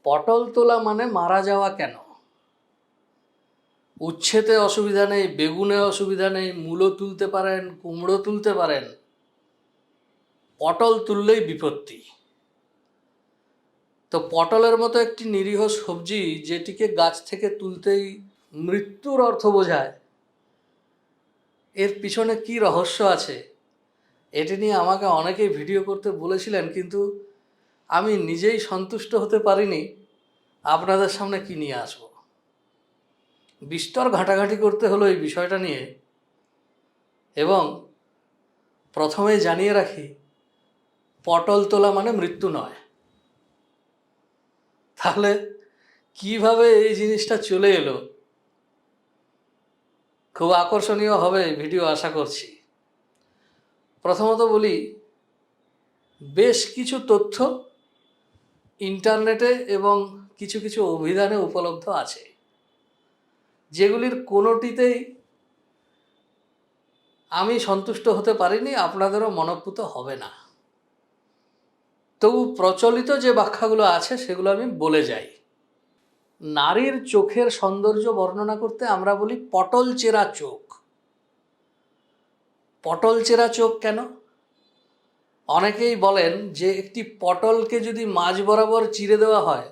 পটল তোলা মানে মারা যাওয়া কেন? উচ্ছেতে অসুবিধা নেই, বেগুনে অসুবিধা নেই, মূলো তুলতে পারেন, কুমড়ো তুলতে পারেন, পটল তুললেই বিপত্তি। তো পটলের মতো একটি নিরীহ সবজি যেটিকে গাছ থেকে তুলতেই মৃত্যুর অর্থ বোঝায়, এর পিছনে কি রহস্য আছে এটি নিয়ে আমাকে অনেকেই ভিডিও করতে বলেছিলেন, কিন্তু আমি নিজেই সন্তুষ্ট হতে পারিনি আপনাদের সামনে কি নিয়ে আসব। বিস্তর ঘাঁটাঘাঁটি করতে হলো এই বিষয়টা নিয়ে। এবং প্রথমেই জানিয়ে রাখি, পটল তোলা মানে মৃত্যু নয়। তাহলে কিভাবে এই জিনিসটা চলে এলো? খুব আকর্ষণীয় হবে এই ভিডিও, আশা করছি। প্রথমত বলি, বেশ কিছু তথ্য ইন্টারনেটে এবং কিছু কিছু অভিধানে উপলব্ধ আছে, যেগুলির কোনোটিতেই আমি সন্তুষ্ট হতে পারিনি, আপনাদেরও মনোপুত হবে না। তবু প্রচলিত যে ব্যাখ্যাগুলো আছে সেগুলো আমি বলে যাই। নারীর চোখের সৌন্দর্য বর্ণনা করতে আমরা বলি পটল চেরা চোখ। পটল চেরা চোখ কেন? অনেকেই বলেন যে একটি পটলকে যদি মাঝ বরাবর চিরে দেওয়া হয়,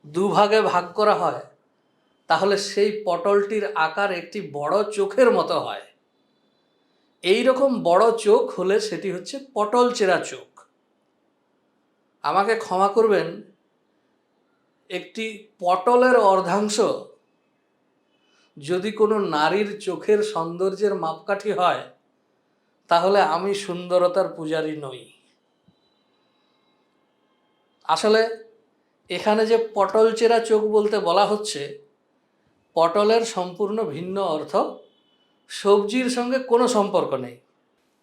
দুভাগে ভাগ করা হয়, তাহলে সেই পটলটির আকার একটি বড় চোখের মতো হয়। এই রকম বড় চোখ হলে সেটি হচ্ছে পটল চেরা চোখ। আমাকে ক্ষমা করবেন, একটি পটলের অর্ধাংশ যদি কোনো নারীর চোখের সৌন্দর্যের মাপকাঠি হয়, তাহলে আমি সুন্দরতার পূজারী নই। আসলে এখানে যে পটল চেরা চোখ বলতে বলা হচ্ছে, পটলের সম্পূর্ণ ভিন্ন অর্থ, সবজির সঙ্গে কোনো সম্পর্ক নেই।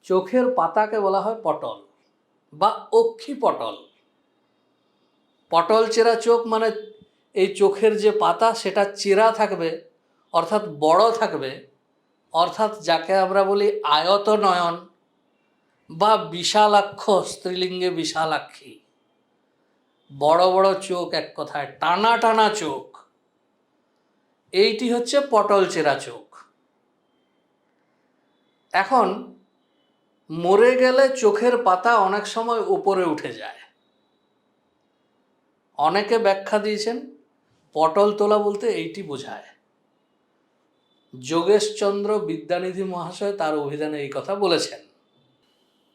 চোখের পাতাকে বলা হয় পটল বা অক্ষি পটল। পটল চেরা চোখ মানে এই চোখের যে পাতা সেটা চেরা থাকবে, অর্থাৎ বড় থাকবে, অর্থাৎ যাকে আমরা বলি আয়তনয়ন বা বিশালাক্ষ, স্ত্রীলিঙ্গে বিশালাক্ষী। বড় বড় চোখ, এক কথায় টানা টানা চোখ, এইটি হচ্ছে পটল চেরা চোখ। এখন মরে গেলে চোখের পাতা অনেক সময় উপরে উঠে যায়। অনেকে ব্যাখ্যা দিয়েছেন পটল তোলা বলতে এইটি বোঝায়। যোগেশচন্দ্র বিদ্যানিধি মহাশয় তার অভিধানে এই কথা বলেছেন।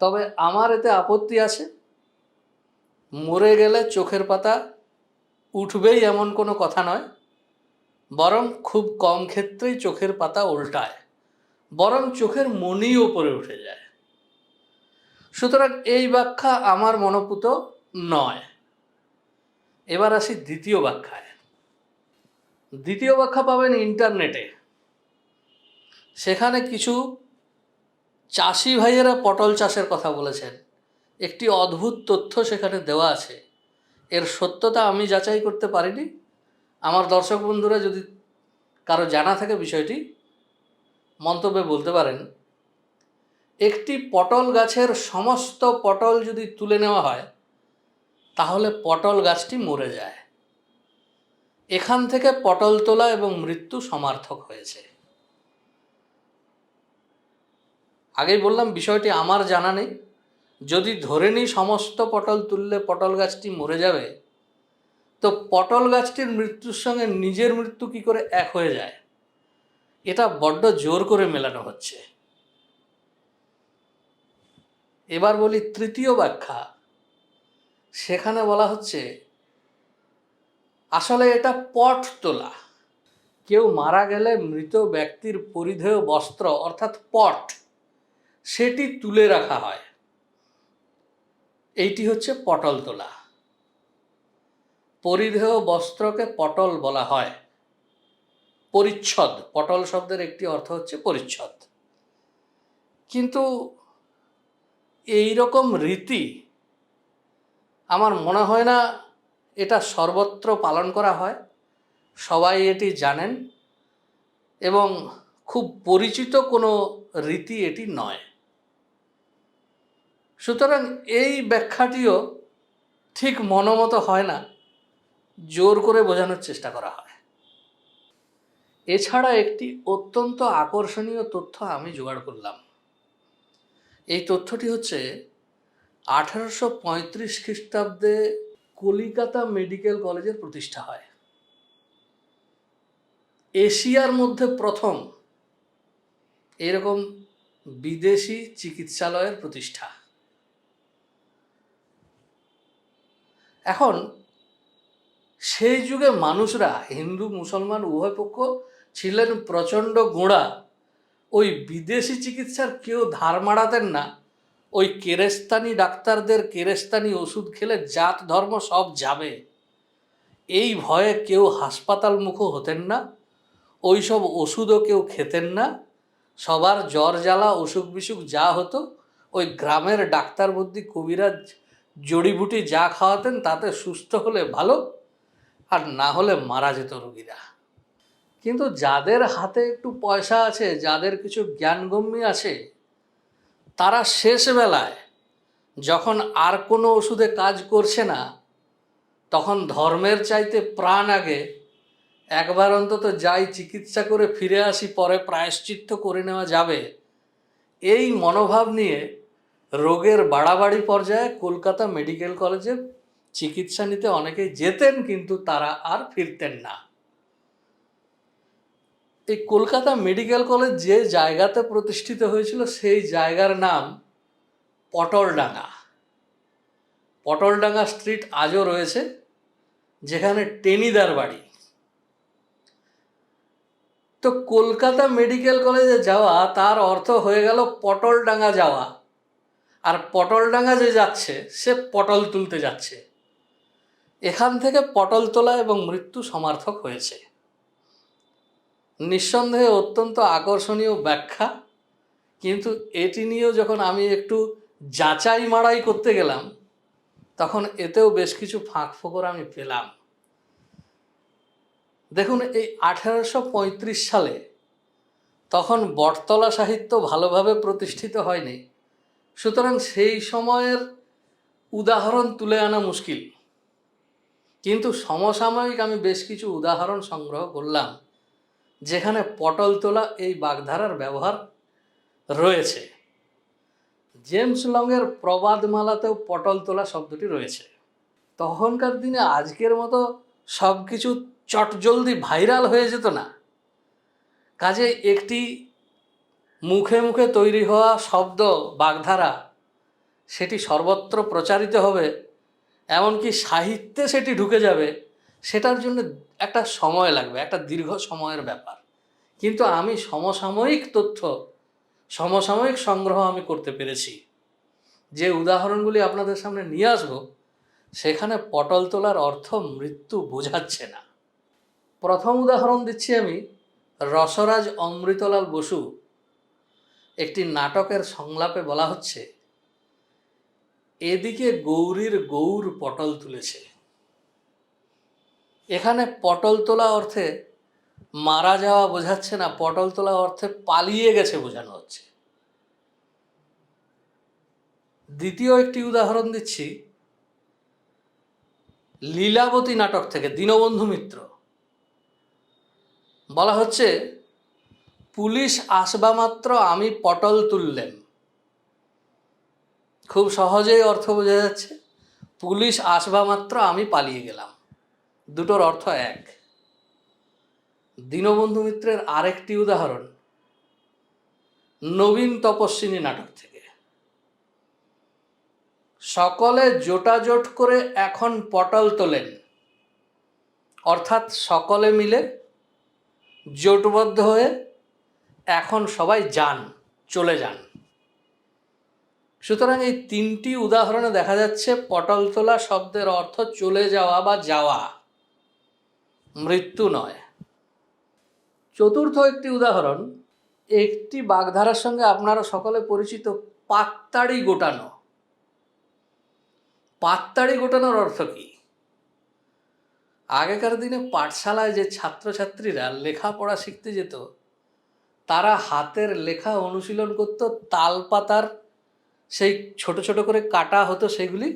তবে আমার এতে আপত্তি আছে। মরে গেলে চোখের পাতা উঠবেই এমন কোনো কথা নয়, বরং খুব কম ক্ষেত্রেই চোখের পাতা উল্টায়, বরং চোখের মণি উপরে উঠে যায়। সুতরাং এই ব্যাখ্যা আমার মনোপুত নয়। এবার আসি দ্বিতীয় ব্যাখ্যায়। দ্বিতীয় ব্যাখ্যা পাবেন ইন্টারনেটে। সেখানে কিছু চাষি ভাইয়েরা পটল চাষের কথা বলেছেন। একটি অদ্ভুত তথ্য সেখানে দেওয়া আছে, এর সত্যতা আমি যাচাই করতে পারিনি। আমার দর্শক বন্ধুরা যদি কারো জানা থাকে বিষয়টি মন্তব্যে বলতে পারেন। একটি পটল গাছের সমস্ত পটল যদি তুলে নেওয়া হয়, তাহলে পটল গাছটি মরে যায়। এখান থেকে পটল তোলা এবং মৃত্যু সমার্থক হয়েছে। আগেই বললাম বিষয়টি আমার জানা নেই। যদি ধরে নিই সমস্ত পটল তুললে পটল গাছটি মরে যাবে, তো পটল গাছটির মৃত্যুর সঙ্গে নিজের মৃত্যু কি করে এক হয়ে যায়? এটা বড্ড জোর করে মেলানো হচ্ছে। এবার বলি তৃতীয় ব্যাখ্যা। সেখানে বলা হচ্ছে আসলে এটা পট তোলা। কেউ মারা গেলে মৃত ব্যক্তির পরিধেয় বস্ত্র অর্থাৎ পট, সেটি তুলে রাখা হয়। এইটি হচ্ছে পটল তোলা। পরিধেয় বস্ত্রকে পটল বলা হয়। পরিচ্ছদ, পটল শব্দের একটি অর্থ হচ্ছে পরিচ্ছদ। কিন্তু এই রকম রীতি আমার মনে হয় না এটা সর্বত্র পালন করা হয়। সবাই এটি জানেন এবং খুব পরিচিত কোনো রীতি এটি নয়। সুতরাং এই ব্যাখ্যাটিও ঠিক মনোমতো হয় না। জোর করে বোঝানোর চেষ্টা করা হয়। এছাড়া একটি অত্যন্ত আকর্ষণীয় তথ্য আমি জোগাড় করলাম। এই তথ্যটি হচ্ছে 1835 খ্রিস্টাব্দে কলিকাতা মেডিকেল কলেজের প্রতিষ্ঠা হয়। এশিয়ার মধ্যে প্রথম এরকম বিদেশি চিকিৎসালয়ের প্রতিষ্ঠা। এখন সেই যুগে মানুষরা, হিন্দু মুসলমান উভয় পক্ষ ছিলেন প্রচণ্ড গোঁড়া। ওই বিদেশি চিকিৎসার কেউ ধার মারাতেন না। ওই কেরেস্তানি ডাক্তারদের কেরেস্তানি ওষুধ খেলে জাত ধর্ম সব যাবে, এই ভয়ে কেউ হাসপাতাল মুখো হতেন না। ওই সব ওষুধও কেউ খেতেন না। সবার জ্বর জ্বালা অসুখ বিসুখ যা হতো, ওই গ্রামের ডাক্তার বুদ্ধি কবিরাজ জড়িবুটি যা খাওয়াতেন তাতে সুস্থ হলে ভালো, আর না হলে মারা যেত রোগীরা। কিন্তু যাদের হাতে একটু পয়সা আছে, যাদের কিছু জ্ঞানগম্যি আছে, তারা শেষ বেলায় যখন আর কোনো ওষুধে কাজ করছে না, তখন ধর্মের চাইতে প্রাণ আগে, একবার অন্তত যাই চিকিৎসা করে ফিরে আসি, পরে প্রায়শ্চিত্ত করে নেওয়া যাবে, এই মনোভাব নিয়ে রোগের বাড়াবাড়ি পর্যায়ে কলকাতা মেডিকেল কলেজে চিকিৎসা নিতে অনেকেই যেতেন, কিন্তু তারা আর ফিরতেন না। এই কলকাতা মেডিকেল কলেজ যে জায়গাতে প্রতিষ্ঠিত হয়েছিল সেই জায়গার নাম পটলডাঙ্গা। পটলডাঙ্গা স্ট্রিট আজও রয়েছে, যেখানে টেনিদার বাড়ি। তো কলকাতা মেডিকেল কলেজে যাওয়া তার অর্থ হয়ে গেল পটলডাঙ্গা যাওয়া। আর পটলডাঙ্গা যে যাচ্ছে সে পটল তুলতে যাচ্ছে। এখান থেকে পটল তোলা এবং মৃত্যু সমার্থক হয়েছে। নিঃসন্দেহে অত্যন্ত আকর্ষণীয় ব্যাখ্যা, কিন্তু এটি নিয়েও যখন আমি একটু যাচাই মাড়াই করতে গেলাম, তখন এতেও বেশ কিছু ফাঁক ফোকর আমি পেলাম। দেখুন, এই 1835 সালে তখন বটতলা সাহিত্য ভালোভাবে প্রতিষ্ঠিত হয়নি, সুতরাং সেই সময়ের উদাহরণ তুলে আনা মুশকিল। কিন্তু সমসাময়িক আমি বেশ কিছু উদাহরণ সংগ্রহ করলাম, যেখানে পটল তোলা এই বাগধারার ব্যবহার রয়েছে। জেমস লংয়ের প্রবাদমালাতেও পটল তোলা শব্দটি রয়েছে। তখনকার দিনে আজকের মতো সব কিছু চটজলদি ভাইরাল হয়ে যেত না। কাজে একটি মুখে মুখে তৈরি হওয়া শব্দ, বাগধারা, সেটি সর্বত্র প্রচারিত হবে, এমনকি সাহিত্যে সেটি ঢুকে যাবে, সেটার জন্য একটা সময় লাগবে, একটা দীর্ঘ সময়ের ব্যাপার। কিন্তু আমি সমসাময়িক তথ্য, সমসাময়িক সংগ্রহ আমি করতে পেরেছি। যে উদাহরণগুলি আপনাদের সামনে নিয়ে আসবো, সেখানে পটল তোলার অর্থ মৃত্যু বোঝাচ্ছে না। প্রথম উদাহরণ দিচ্ছি আমি রসরাজ অমৃতলাল বসু একটি নাটকের সংলাপে বলা হচ্ছে, এদিকে গৌরীর গৌর পটল তুলেছে। এখানে পটল তোলা অর্থে মারা যাওয়া বোঝাচ্ছে না, পটল তোলা অর্থে পালিয়ে গেছে বোঝানো হচ্ছে। দ্বিতীয় একটি উদাহরণ দিচ্ছি লীলাবতী নাটক থেকে, দীনবন্ধু মিত্র। বলা হচ্ছে, পুলিশ আসবা মাত্র আমি পটল তুললেম। খুব সহজেই অর্থ বোঝা যাচ্ছে, পুলিশ আসবা মাত্র আমি পালিয়ে গেলাম। দুটোর অর্থ এক। দীনবন্ধু মিত্রের আরেকটি উদাহরণ নবীন তপস্বিনী নাটক থেকে। সকলে জোটাজোট করে এখন পটল তোলেন, অর্থাৎ সকলে মিলে জোটবদ্ধ হয়ে এখন সবাই যান, চলে যান। সুতরাং এই তিনটি উদাহরণে দেখা যাচ্ছে পটল তোলা শব্দের অর্থ চলে যাওয়া বা যাওয়া, মৃত্যু নয়। চতুর্থ একটি উদাহরণ একটি বাগধারার সঙ্গে আপনারা সকলে পরিচিত, পাত্তাড়ি গোটানো। পাত্তাড়ি গোটানোর অর্থ কি? আগেকার দিনে পাঠশালায় যে ছাত্রছাত্রীরা লেখাপড়া শিখতে যেত, তারা হাতের লেখা অনুশীলন করত। তালপাতার সেই ছোট ছোট করে কাটা হতো, সেগুলি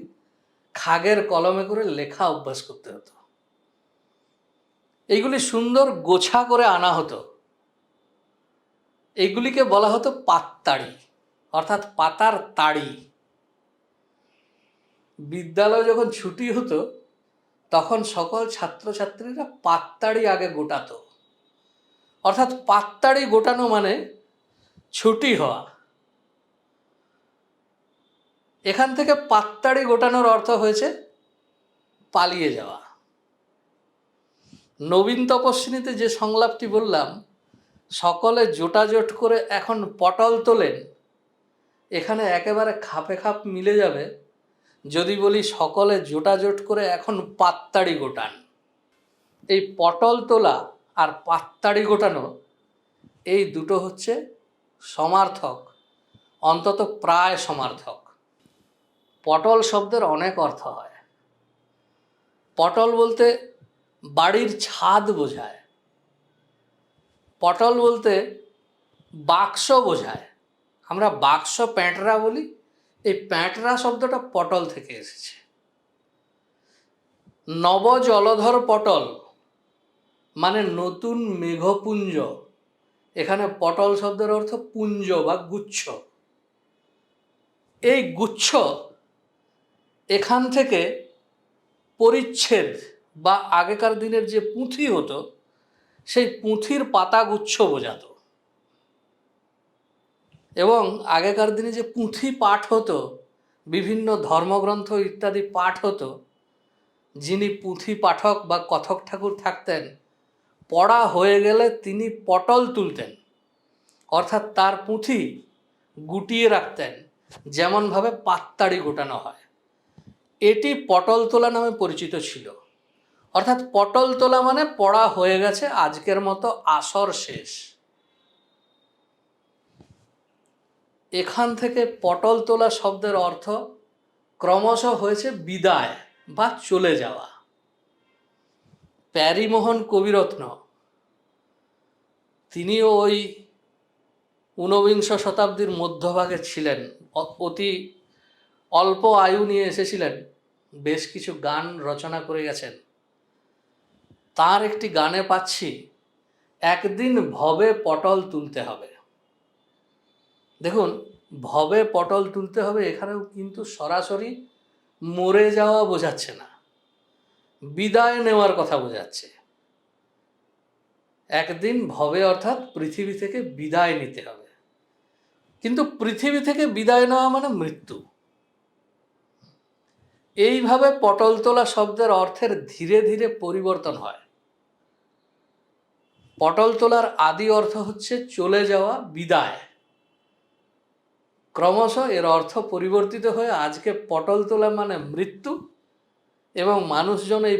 খাগের কলমে করে লেখা অভ্যাস করতে হতো। এইগুলি সুন্দর গোছা করে আনা হতো। এইগুলিকে বলা হতো পাততাড়ি, অর্থাৎ পাতার তাড়ি। বিদ্যালয় যখন ছুটি হতো তখন সকল ছাত্রছাত্রীরা পাততাড়ি আগে গোটাতো। অর্থাৎ পাততাড়ি গোটানো মানে ছুটি হওয়া। এখান থেকে পাততাড়ি গোটানোর অর্থ হয়েছে পালিয়ে যাওয়া। নবীন তপস্বিনীতে যে সংলাপটি বললাম, সকলে জোটাজোট করে এখন পটল তোলেন, এখানে একেবারে খাপে খাপ মিলে যাবে যদি বলি সকলে জোটাজোট করে এখন পাততাড়ি গোটান। এই পটল তোলা আর পাততাড়ি গোটানো এই দুটো হচ্ছে সমার্থক, অন্তত প্রায় সমার্থক। পটল শব্দের অনেক অর্থ হয়। পটল বলতে বাড়ির ছাদ বোঝায়, পটল বলতে বাক্স বোঝায়। আমরা বাক্স প্যাঁটরা বলি, এই প্যাঁটরা শব্দটা পটল থেকে এসেছে। নব জলধর পটল মানে নতুন মেঘপুঞ্জ। এখানে পটল শব্দের অর্থ পুঞ্জ বা গুচ্ছ। এই গুচ্ছ এখান থেকে পরিচ্ছেদ বা আগেকার দিনের যে পুঁথি হতো সেই পুঁথির পাতাগুচ্ছ বোঝাতো। এবং আগেকার দিনে যে পুঁথি পাঠ হতো, বিভিন্ন ধর্মগ্রন্থ ইত্যাদি পাঠ হতো, যিনি পুঁথি পাঠক বা কথক ঠাকুর থাকতেন, পড়া হয়ে গেলে তিনি পটল তুলতেন, অর্থাৎ তার পুঁথি গুটিয়ে রাখতেন, যেমনভাবে পাততাড়ি গোটানো হয়। এটি পটল তোলা নামে পরিচিত ছিল। অর্থাৎ পটল তোলা মানে পড়া হয়ে গেছে, আজকের মতো আসর শেষ। এখান থেকে পটল তোলা শব্দের অর্থ ক্রমশ হয়েছে বিদায় বা চলে যাওয়া। প্যারীমোহন কবিরত্ন তিনিও ওই ঊনবিংশ শতাব্দীর মধ্যভাগে ছিলেন, অতি অল্প আয়ু নিয়ে এসেছিলেন, বেশ কিছু গান রচনা করে গেছেন। তার একটি গানে পাচ্ছি, একদিন ভবে পটল তুলতে হবে। দেখুন, ভবে পটল তুলতে হবে এখানেও কিন্তু সরাসরি মরে যাওয়া বোঝাচ্ছে না, বিদায় নেওয়ার কথা বোঝাচ্ছে। একদিন ভবে অর্থাৎ পৃথিবী থেকে বিদায় নিতে হবে, কিন্তু পৃথিবী থেকে বিদায় নেওয়া মানে মৃত্যু। এইভাবে পটল তোলা শব্দের অর্থের ধীরে ধীরে পরিবর্তন হয়। পটল তোলার আদি অর্থ হচ্ছে চলে যাওয়া, বিদায়। ক্রমশ এর অর্থ পরিবর্তিত হয়ে আজকে পটল তোলা মানে মৃত্যু। এবং মানুষজন এই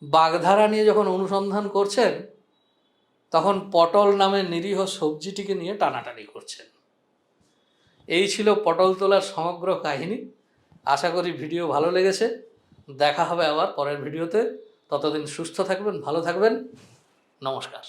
বাগধারা নিয়ে যখন অনুসন্ধান করছেন, তখন পটল নামে নিরীহ সবজিটিকে নিয়ে টানাটানি করছেন। এই ছিল পটল তোলার সমগ্র কাহিনী। আশা করি ভিডিও ভালো লেগেছে। দেখা হবে আবার পরের ভিডিওতে। ততদিন সুস্থ থাকবেন, ভালো থাকবেন। নমস্কার।